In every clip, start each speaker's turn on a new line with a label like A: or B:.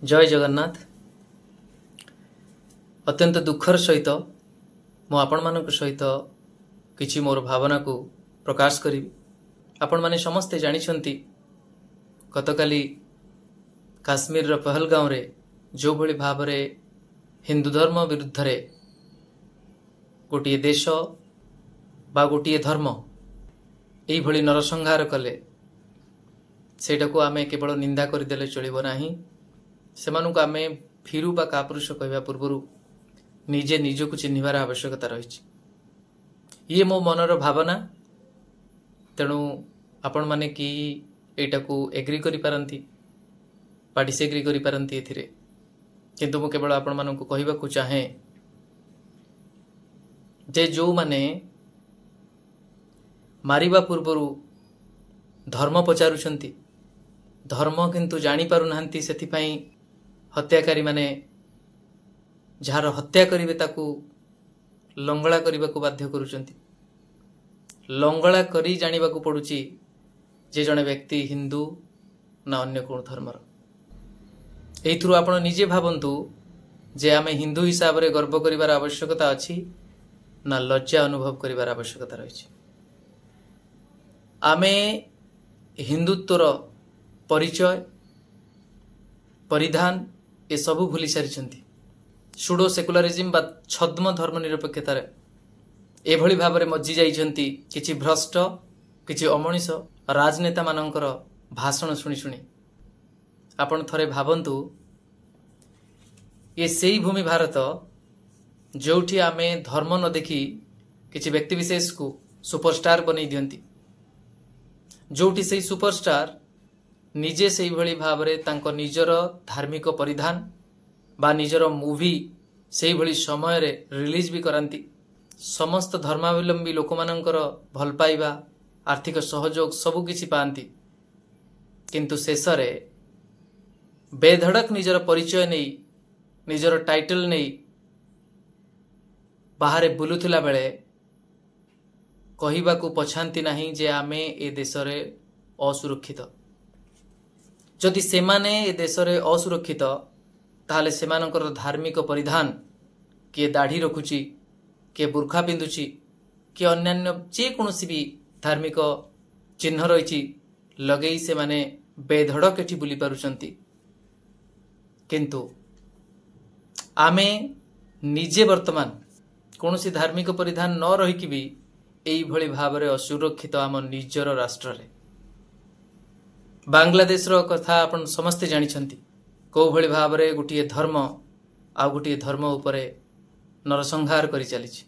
A: जय जगन्नाथ। अत्यंत दुखर सहित मु आपण मानक सहित किछि मोर भावना को प्रकाश करी। आपण माने समस्ते जानिछंती गतकाली काश्मीर रो पहलगांव रे जो भली भाव रे हिंदू धर्म विरुद्ध रे गोटे देश बा गोटे धर्म एई भली नरसंहार कले सेटा को आमे केवल निंदा करदेले चलिबो नाही। सेमानुक आमे फिरू बा कापुरुष कहवा पूर्वरु निजे निजको चिन्हिबार आवश्यकता रही। ये मो मनर भावना, तेणु आपण माने कि एटा को एग्री करि पारंती बा डिसएग्री करि पारंती एथिरे, किंतु मु केवल आपण मानकु कहबा को चाहे जे जो माने मारिबा पूर्वरु धर्म पचारुछंती, धर्म किंतु जानी पारु नाहंती, सेथि पई हत्याकारी माने जार हत्या करिवे ताकू लंगड़ा करने को बाध्य करुचंती। लंगड़ा करी जानिबा को पड़ुची जे जने व्यक्ति हिंदू ना अन्य कोन धर्मर। एइथुरु आपण निजे भाबंतु जे आमे हिंदू हिसाब रे गर्व करिवार आवश्यकता अछि ना लज्जा अनुभव करिवार आवश्यकता रही। आमे हिंदुत्वर परिचय परिधान ए सबु भूली सारिछंती। सुडो सेकुलरिज्म बा छद्म धर्म निरपेक्षतार एभली भाव में मज्जी जाइछंती किछि भ्रष्ट किछि अमनीष राजनेता मानकर भाषण शुणी शुणी। आपण थरे भाबंतु ये सेई भूमि भारत जोठी आमे धर्म न देखी किछि व्यक्ति विशेष को सुपरस्टार बनै दियंती, जोठी सेई सुपरस्टार निजे सेई भली भाव में तांको निजर धार्मिक परिधान बा निजर मूवी सेई भली समय रे रिलीज भी करांती। समस्त धर्मावलंबी लोक मानकर भल पाइबा आर्थिक सहयोग सबु किछि पांती, किंतु शेष रे बेधड़क निजर परिचय नहीं निजर टाइटल नहीं बाहरे बुलुथिला बेले कहिबा को पछांती नहीं जे आमे ए देश रे असुरक्षित। जदि सेमाने ए देश रे असुरक्षित ताहले सेमानकर धार्मिक परिधान किए दाढ़ी रखुची, किए बुर्खा पिंधुची, किए अन्यान्य जे कोनोसी भी धार्मिक चिन्ह रही लगेई से माने बेधड़क एठी बुली पारुचंती। किंतु आमे निजे वर्तमान कोनोसी धार्मिक परिधान न रही भी एई भली भाव रे असुरक्षित आम निजर राष्ट्र रे। बांग्लादेश रो कथा आपण समस्ते जानिछंती, को भली भाव रे गुटिए धर्म आ गुटिए धर्म उपरे नरसंहार करि चलिछि।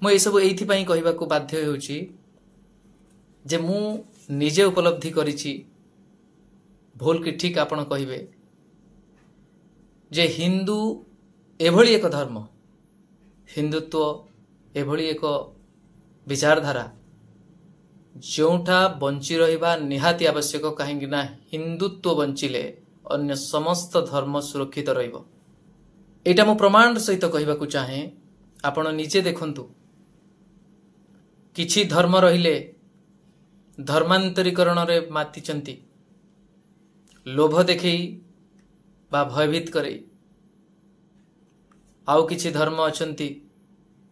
A: मु ए सब एथि पई कहिबा को बाध्य होउछि जे मु निजे उपलब्धि करिछि, भूल कि ठीक आपण कहिबे जे हिंदू एभली एक धर्म, हिंदुत्व एभली एक विचारधारा जोठा बंची रहिबा निहाती आवश्यक, कहीं ना हिंदुत्व बंचिले अन्य समस्त धर्म सुरक्षित रहिबो। एटा मु प्रमाण सहित कहबा को चाहे। आपण निजे देखंतु किछि धर्म रहिले धर्मांतरीकरण रे मातिचंती, लोभ देखई बा भयभीत करे। आउ किछि धर्म अछंती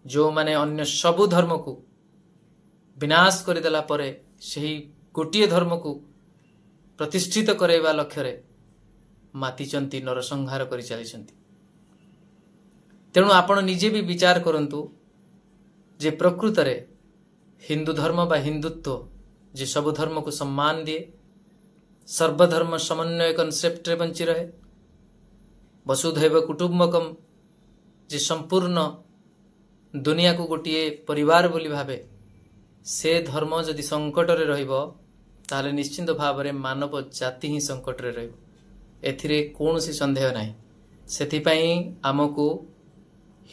A: जो माने अन्य सबु धर्म को विनाश करदेला परे सही गोटे धर्म को प्रतिष्ठित करैबा लक्ष्य रे मातिचंती, नरसंहार करि चलिछंती। तेणु आपण निजे भी विचार करंतु जे प्रकृत रे हिंदू धर्म बा हिंदुत्व जे सब धर्म को सम्मान दिए, सर्वधर्म समन्वय कॉन्सेप्ट रे बंची रहे, वसुधैव कुटुंबकम जे संपूर्ण दुनिया को गोटे परिवार बोली भावे, से धर्म जदि संकट रे रहिबो ताले निश्चिंत भाव रे मानव जाति ही संकट रे रहिबो, एथिरे कोनोसी संदेह नाही। सेथि पई आमको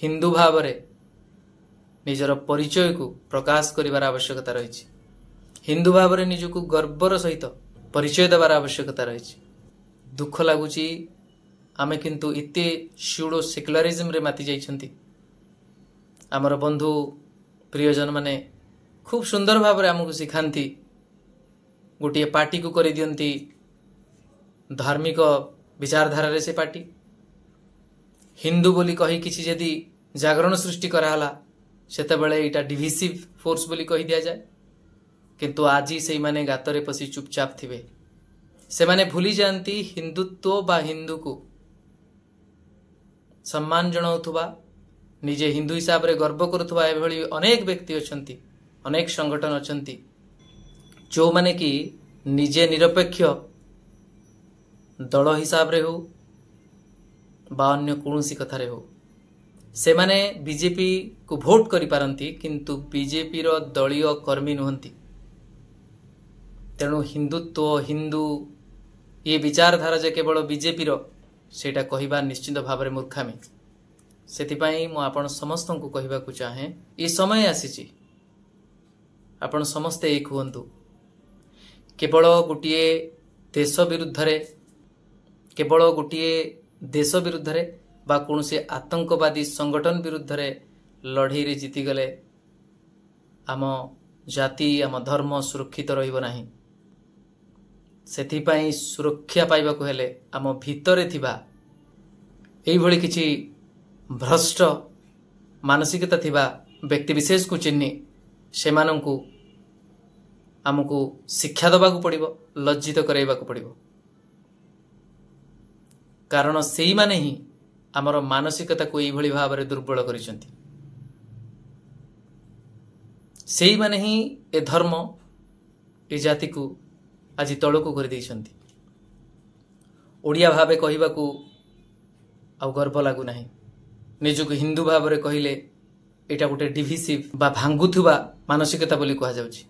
A: हिंदू भाव रे निजर परिचय को प्रकाश करिवार आवश्यकता रही। हिंदू भाव रे निजको गर्वर सहित परिचय देवार आवश्यकता रही। दुख लागुची आमे किंतु इते स्यूडो सेक्युलरिज्म रे माति जाइछंती। आमर बंधु प्रियजन माने खूब सुंदर भाव रे आमको सिखांती, गोटे पार्टी को कर दियंती धार्मिक विचारधारा से पार्टी हिंदू बोली कही किसी जदि जागरण सृष्टि कराला सेते बेले एटा डिविसिव फोर्स बोली कही दिया जाए किंतु आज से माने गातरे पसी चुपचाप थिबे से माने भूली जानती हिंदुत्व बा हिंदू को सम्मान जनाउथुबा निजे हिंदू हिसाब रे गर्व करुथुबा एभली अनेक व्यक्ति अछंती अनेक संगठन अछंती जो माने कि निजे निरपेक्ष दल हिसाब रे हो बा अन्य कौनसी कथारे हो से माने बीजेपी को भोट करि पारंती किंतु बीजेपी रो दलीय कर्मी नुहंती तेणु हिंदुत्व हिंदू ये विचारधारा जे केवल बीजेपी रो सेटा कहिबा निश्चित भाव में मूर्खामी सेतिपाई मु आपण समस्त को कहबा को चाहे ये समय आसीची आपण समस्ते एक हुंतु केवल गोटिए देश विरुद्ध रे केवल गोटिए देश विरुद्ध रे बा कौनसी आतंकवादी संगठन विरुद्ध रे लड़ई रे जीति गले आम जाति आम धर्म सुरक्षित रहिबो नाही सेथिपाई सुरक्षा पाइबा को हेले आम भितरे थिबा एई भली किछि भ्रष्ट मानसिकता थिबा व्यक्ति विशेष को चिन्नी सेमानंकु आमको शिक्षा दबाकू पड़िबो लज्जित कराइबाकू पड़िबो कारण सेई माने ही आमर मानसिकता को एई भली भाव रे दुर्बल करिसंती सेई माने ही ए धर्म ए जाति को आज तलकू कर देइसंती ओडिया भावे कहिबाकू आ गर्व लागू नाही निजको हिंदू भाव रे कहिले एटा गोटे डिविसिव बा भांगुथुबा मानसिकता बोली कहा जाउची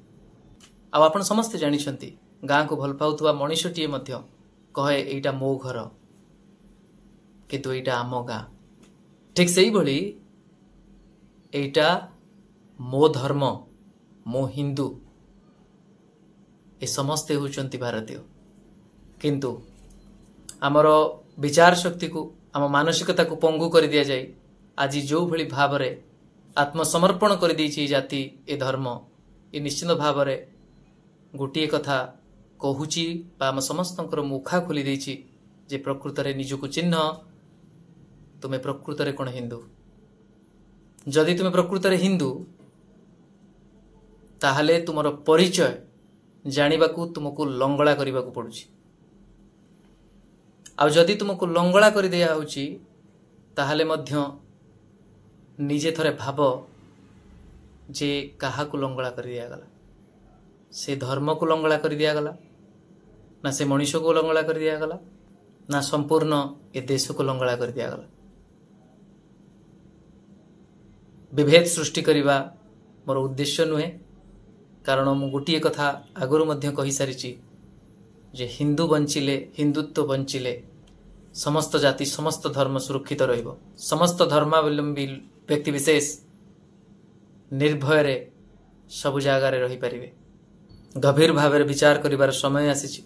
A: आ आपण समस्त जानिसंती गाँ को भल पाउथुबा मनुष्यटीए मध्य कहे एटा मो घर किंतु एटा आम गाँ ठीक सेही भली एटा मो धर्म मो हिंदू ए समस्ते होचंती भारतीय किंतु आमर विचार शक्ति को आम मानसिकता को पंगु कर दिया जाए आज जो भली भाव रे आत्मसमर्पण कर देइछि जाति ए धर्म ए निश्चित भाव रे गोटिए कथा कहूची बा आम समस्तंकर मुखा खोली देइछि जे प्रकृत रे निजको चिन्ह तुमे प्रकृत रे कोन हिंदू जदि तुमे प्रकृत रे हिंदू ताहले तुमर परिचय जानिबाकू तुमको लंगड़ा करिबाकू पड़ुछि आ जदि तुमको लंगड़ा कर दिया होछि ताहले मध्य निजे थरे भाव जे काहा को लंगड़ा कर दिया गला से धर्म को लंगड़ा कर दिया गला ना से मनुष्य को लंगड़ा कर दिया गला ना संपूर्ण ए देश को लंगड़ा कर दिया गला विभेद सृष्टि करिबा मोर उद्देश्य नुहे कारण मु गोटिए कथा आगुरु मध्य कहि सारिछि जे हिंदू बंचिले हिंदुत्व बंचिले समस्त जाति समस्त धर्म सुरक्षित रहिबो समस्त धर्मावलंबी व्यक्ति विशेष निर्भय रे सब जगह रे रही परिबे गभीर भाव रे विचार करिबार समय आसीछि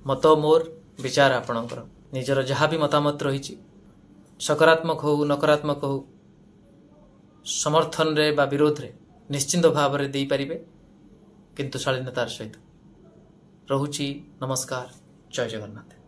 A: मत मोर विचार आपणकर निजर जहा भी मतामत रहिछि सकारात्मक हो नकारात्मक हो समर्थन रे बा विरोध रे निश्चित भाव रे देई परिबे किंतु शालीनतार सहित रहुछि नमस्कार जय जगन्नाथ।